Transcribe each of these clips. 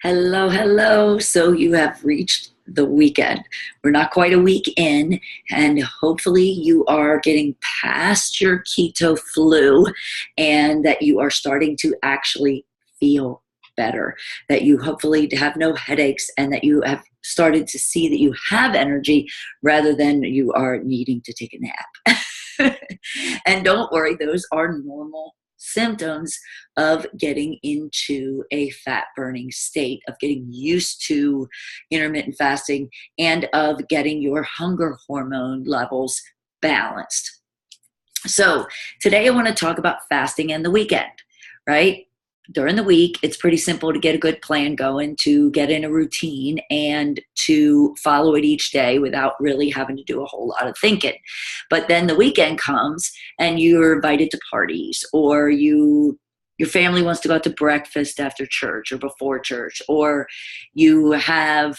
Hello, hello. So you have reached the weekend. We're not quite a week in, and hopefully you are getting past your keto flu and that you are starting to actually feel better, that you hopefully have no headaches and that you have started to see that you have energy rather than you are needing to take a nap. And don't worry, those are normal symptoms of getting into a fat burning state, of getting used to intermittent fasting, and of getting your hunger hormone levels balanced. So, today I want to talk about fasting and the weekend, right? During the week, it's pretty simple to get a good plan going, to get in a routine, and to follow it each day without really having to do a whole lot of thinking. But then the weekend comes and you're invited to parties, or your family wants to go out to breakfast after church or before church, or you have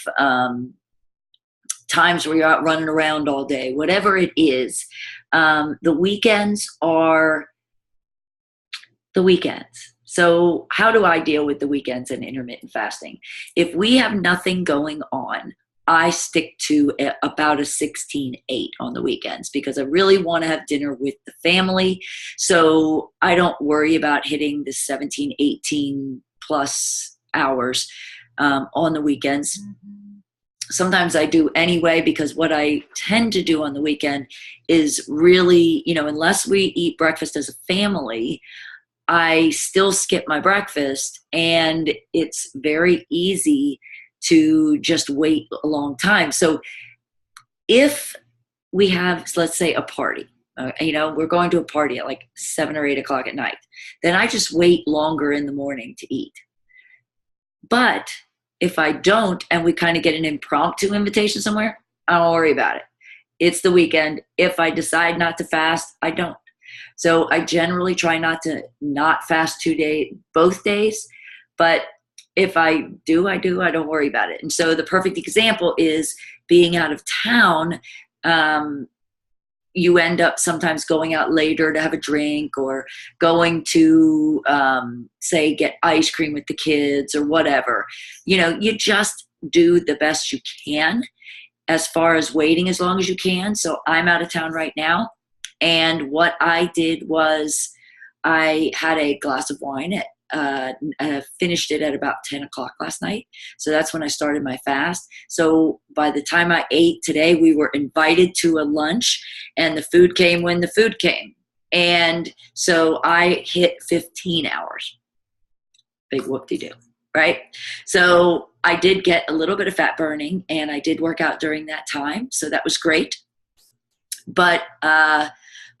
times where you're out running around all day, whatever it is. The weekends are the weekends. So how do I deal with the weekends and intermittent fasting? If we have nothing going on, I stick to about a 16-8 on the weekends because I really want to have dinner with the family. So I don't worry about hitting the 17, 18 plus hours on the weekends. Sometimes I do anyway, because what I tend to do on the weekend is really, unless we eat breakfast as a family, I still skip my breakfast, and it's very easy to just wait a long time. So if we have, let's say, a party, we're going to a party at like 7 or 8 o'clock at night, then I just wait longer in the morning to eat. But if I don't, and we kind of get an impromptu invitation somewhere, I don't worry about it. It's the weekend. If I decide not to fast, I don't. So I generally try not to not fast both days. But if I do, I do. I don't worry about it. And so the perfect example is being out of town. You end up sometimes going out later to have a drink, or going to, say, get ice cream with the kids or whatever. You just do the best you can as far as waiting as long as you can. So I'm out of town right now. And what I did was I had a glass of wine finished it at about 10 o'clock last night. So that's when I started my fast. So by the time I ate today, we were invited to a lunch, and the food came when the food came. And so I hit 15 hours. Big whoop-de-doo, right? So I did get a little bit of fat burning, and I did work out during that time. So that was great. But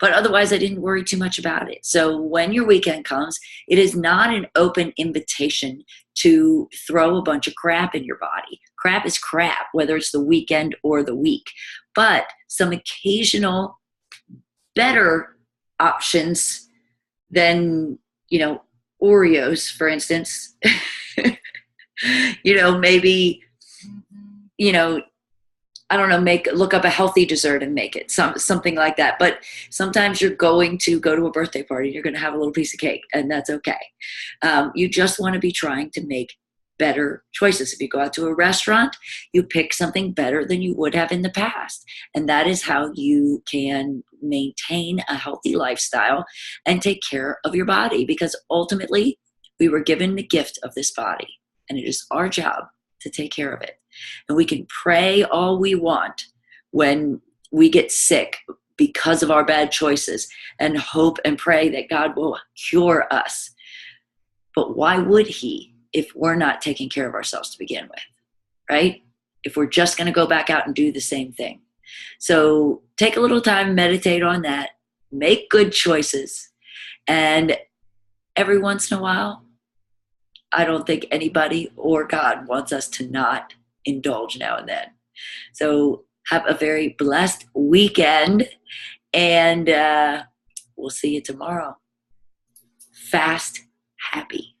otherwise, I didn't worry too much about it. So when your weekend comes, it is not an open invitation to throw a bunch of crap in your body. Crap is crap, whether it's the weekend or the week. But some occasional better options than, Oreos, for instance. Maybe, I don't know, look up a healthy dessert and make it something like that. But sometimes you're going to go to a birthday party, you're going to have a little piece of cake, and that's okay. You just want to be trying to make better choices. If you go out to a restaurant, you pick something better than you would have in the past. And that is how you can maintain a healthy lifestyle and take care of your body, because ultimately we were given the gift of this body, and it is our job to take care of it. And we can pray all we want when we get sick because of our bad choices, and hope and pray that God will cure us. But why would he if we're not taking care of ourselves to begin with, right? If we're just going to go back out and do the same thing. So take a little time, meditate on that, make good choices. And every once in a while, I don't think anybody or God wants us to not indulge now and then. So have a very blessed weekend, and we'll see you tomorrow. Fast happy.